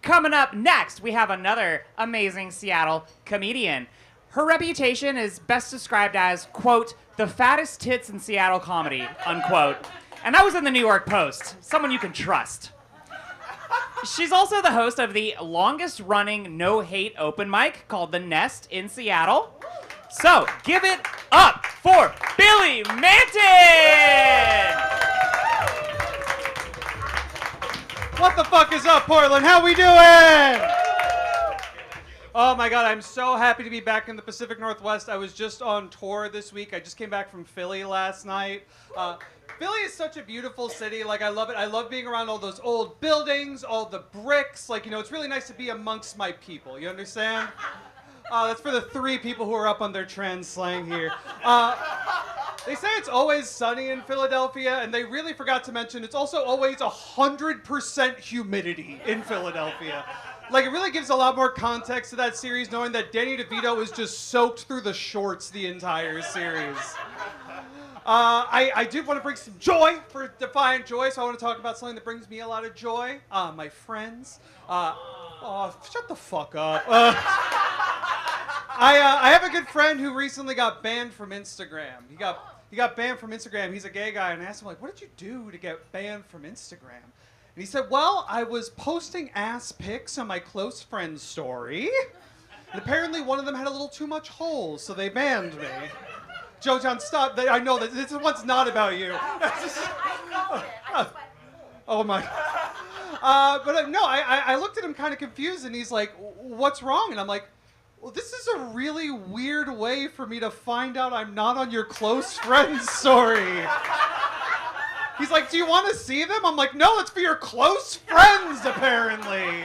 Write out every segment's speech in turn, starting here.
Coming up next, we have another amazing Seattle comedian. Her reputation is best described as, quote, the fattest tits in Seattle comedy, unquote. And that was in the New York Post. Someone you can trust. She's also the host of the longest-running no-hate open mic called The Nest in Seattle. So, give it up for Billie Manton! What the fuck is up, Portland? How we doing? Oh my God, I'm so happy to be back in the Pacific Northwest. I was just on tour this week. I just came back from Philly last night. Philly is such a beautiful city. Like, I love it. I love being around all those old buildings, all the bricks. Like, you know, it's really nice to be amongst my people. You understand? That's for the 3 people who are up on their trans slang here. They say it's always sunny in Philadelphia, and they really forgot to mention it's also always 100% humidity in Philadelphia. Like, it really gives a lot more context to that series, knowing that Danny DeVito is just soaked through the shorts the entire series. I did want to bring some joy for Defiant Joy, so I want to talk about something that brings me a lot of joy. My friends. Shut the fuck up. I have a good friend who recently got banned from Instagram. He got banned from Instagram. He's a gay guy, and I asked him, like, what did you do to get banned from Instagram? And he said, well, I was posting ass pics on my close friend's story, and apparently one of them had a little too much holes, so they banned me. Joe John, stop. I know that this one's not about you. Oh my. But no, I looked at him kind of confused, and he's like, what's wrong? And I'm like, well, this is a really weird way for me to find out I'm not on your close friend's story. He's like, do you want to see them? I'm like, no, it's for your close friends, apparently.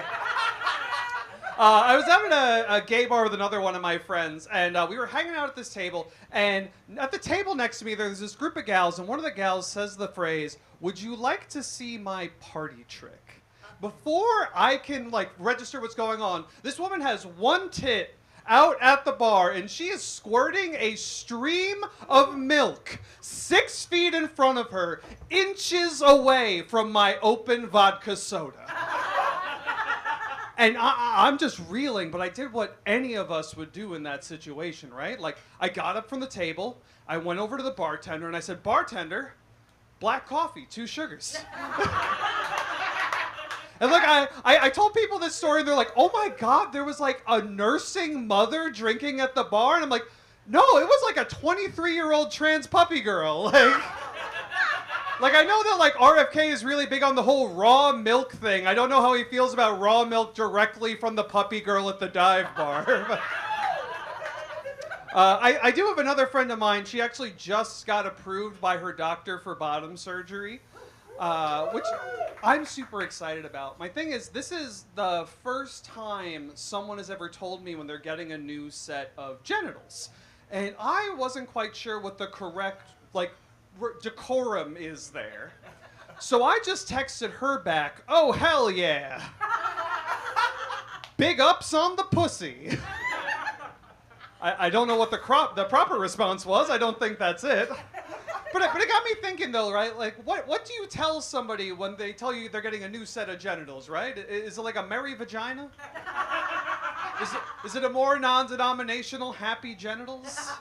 I was having a gay bar with another one of my friends, and we were hanging out at this table, and at the table next to me, there's this group of gals, and one of the gals says the phrase, would you like to see my party trick? Before I can, like, register what's going on, this woman has one tit out at the bar, and she is squirting a stream of milk 6 feet in front of her, inches away from my open vodka soda. And I'm just reeling, but I did what any of us would do in that situation, right? Like, I got up from the table, I went over to the bartender, and I said, bartender, black coffee, 2 sugars. And look, I told people this story, and they're like, oh my God, there was like a nursing mother drinking at the bar. And I'm like, no, it was like a 23-year-old trans puppy girl. Like, I know that like RFK is really big on the whole raw milk thing. I don't know how he feels about raw milk directly from the puppy girl at the dive bar. I do have another friend of mine. She actually just got approved by her doctor for bottom surgery. Which I'm super excited about. My thing is, this is the first time someone has ever told me when they're getting a new set of genitals. And I wasn't quite sure what the correct, like, decorum is there. So I just texted her back, oh, hell yeah. Big ups on the pussy. I don't know what the proper response was. I don't think that's it. But it got me thinking, though, right? Like, what do you tell somebody when they tell you they're getting a new set of genitals, right? Is it like a merry vagina? Is it a more non-denominational happy genitals?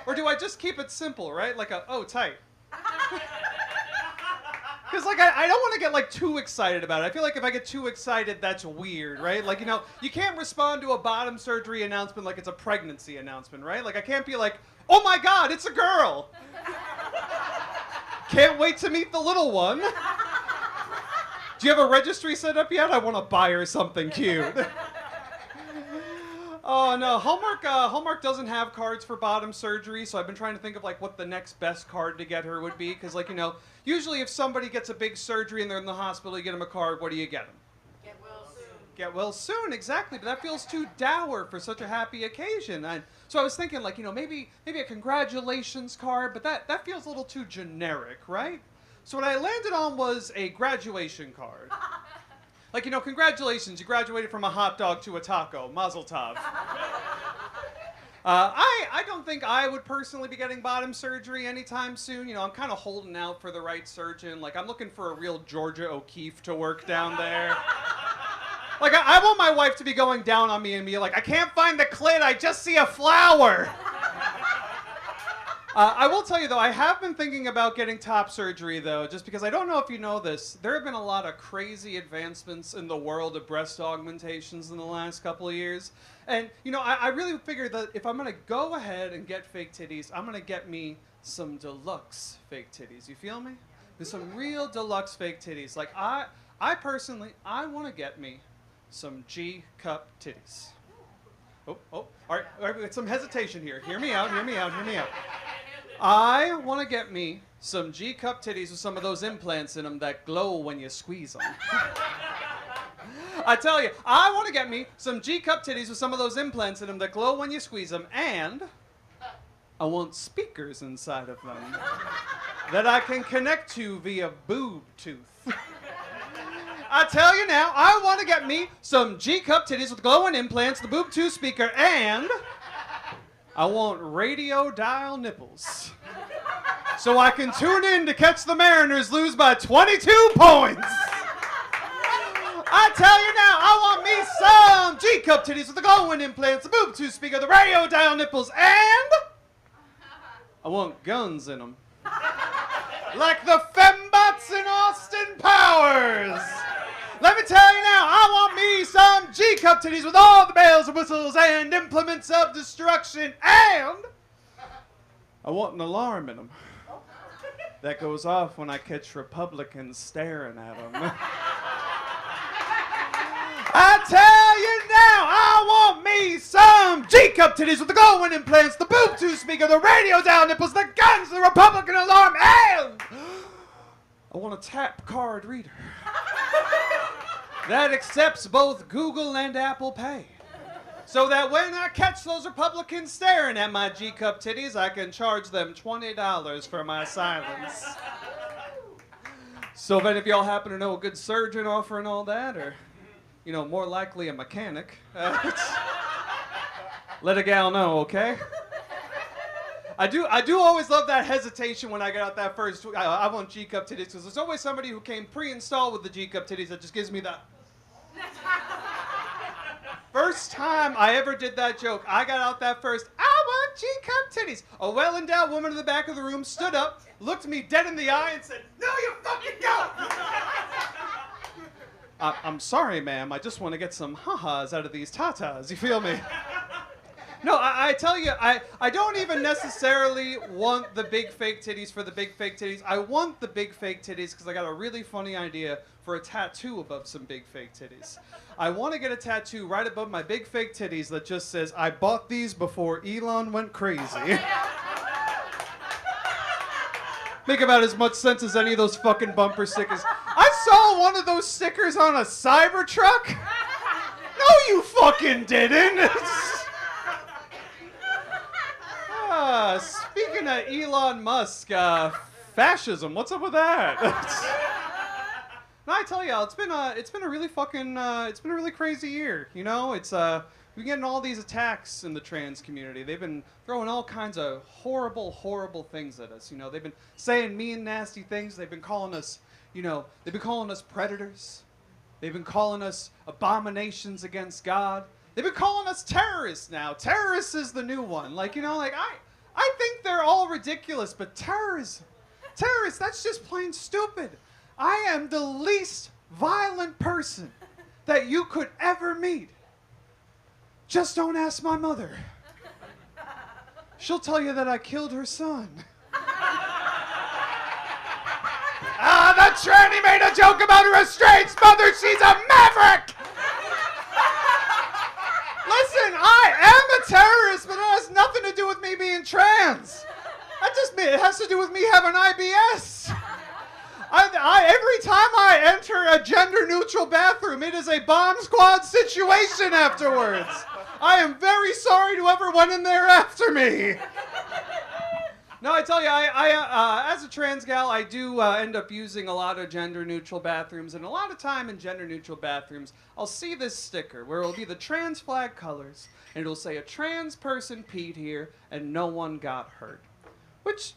Or do I just keep it simple, right? Like oh, tight. Because, like, I don't want to get, like, too excited about it. I feel like if I get too excited, that's weird, right? Like, you know, you can't respond to a bottom surgery announcement like it's a pregnancy announcement, right? Like, I can't be like, oh my God, it's a girl. Can't wait to meet the little one. Do you have a registry set up yet? I want to buy her something cute. Oh no, Hallmark doesn't have cards for bottom surgery, so I've been trying to think of like what the next best card to get her would be, because like, you know, usually if somebody gets a big surgery and they're in the hospital, you get them a card, what do you get them? Get well soon. Get well soon, exactly, but that feels too dour for such a happy occasion. So I was thinking like, you know, maybe a congratulations card, but that feels a little too generic, right? So what I landed on was a graduation card. Like, you know, congratulations, you graduated from a hot dog to a taco, mazel tov. I don't think I would personally be getting bottom surgery anytime soon. You know, I'm kind of holding out for the right surgeon. Like, I'm looking for a real Georgia O'Keeffe to work down there. Like, I want my wife to be going down on me and be like, I can't find the clit, I just see a flower. I will tell you, though, I have been thinking about getting top surgery, though, just because I don't know if you know this. There have been a lot of crazy advancements in the world of breast augmentations in the last couple of years. And, you know, I really figured that if I'm going to go ahead and get fake titties, I'm going to get me some deluxe fake titties. You feel me? There's some real deluxe fake titties. Like, I personally, I want to get me some G-cup titties. All right, some hesitation here. Hear me out. I want to get me some G-cup titties with some of those implants in them that glow when you squeeze them. I tell you, I want to get me some G-cup titties with some of those implants in them that glow when you squeeze them, and I want speakers inside of them that I can connect to via boob tooth. I tell you now, I want to get me some G-cup titties with glowing implants, the boob tooth speaker, and I want radio dial nipples so I can tune in to catch the Mariners lose by 22 points. I tell you now, I want me some G-cup titties with the glowing implants, the boob tooth speaker, the radio dial nipples, and I want guns in them. Like the fembots in Austin Powers. Let me tell you now, I want me some G-cup titties with all the bells and whistles and implements of destruction, and I want an alarm in them that goes off when I catch Republicans staring at them. I tell you now, I want me some G-cup titties with the glowing implants, the boob tooth speaker, the radio dial nipples, the guns, the Republican alarm, and I want a tap card reader that accepts both Google and Apple Pay, so that when I catch those Republicans staring at my G-cup titties, I can charge them $20 for my silence. So if any of y'all happen to know a good surgeon offering all that, or, you know, more likely a mechanic, let a gal know, okay? I do always love that hesitation when I get out that first, I want G-cup titties, because there's always somebody who came pre-installed with the G-cup titties that just gives me that. First time I ever did that joke, I got out that first, I want G-cup titties. A well-endowed woman in the back of the room stood up, looked me dead in the eye, and said, no, you fucking don't! I'm sorry, ma'am, I just want to get some ha-has out of these tatas, you feel me? No, I tell you, I don't even necessarily want the big fake titties for the big fake titties. I want the big fake titties because I got a really funny idea for a tattoo above some big fake titties. I want to get a tattoo right above my big fake titties that just says, I bought these before Elon went crazy. Make about as much sense as any of those fucking bumper stickers. I saw one of those stickers on a Cybertruck. No, you fucking didn't. Speaking of Elon Musk, fascism, what's up with that? No, I tell you, it's been a really fucking, it's been a really crazy year. You know, we've been getting all these attacks in the trans community. They've been throwing all kinds of horrible, horrible things at us. You know, they've been saying mean, nasty things. They've been calling us, they've been calling us predators. They've been calling us abominations against God. They've been calling us terrorists now. Terrorists is the new one. I think they're all ridiculous, but terrorism, that's just plain stupid. I am the least violent person that you could ever meet. Just don't ask my mother. She'll tell you that I killed her son. The tranny made a joke about her estranged mother. She's a maverick. Listen, I am a terrorist, but it has nothing to do with me being trans. It has to do with me having IBS. Every time I enter a gender-neutral bathroom, it is a bomb squad situation afterwards. I am very sorry to whoever went in there after me. No, I tell you, as a trans gal, I do end up using a lot of gender-neutral bathrooms, and a lot of time in gender-neutral bathrooms, I'll see this sticker where it'll be the trans flag colors, and it'll say, a trans person peed here, and no one got hurt. Which,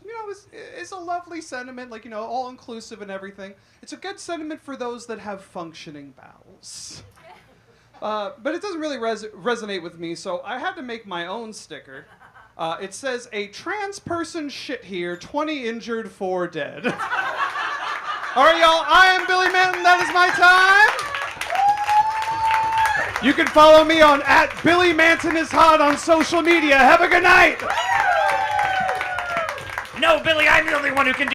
is a lovely sentiment, all-inclusive and everything. It's a good sentiment for those that have functioning bowels. But it doesn't really resonate with me, so I had to make my own sticker. It says, "A trans person shit here, 20 injured, 4 dead." All right, y'all, I am Billie Manton. That is my time. You can follow me on @BillieMantonIsHot on social media. Have a good night. No, Billy, I'm the only one who can do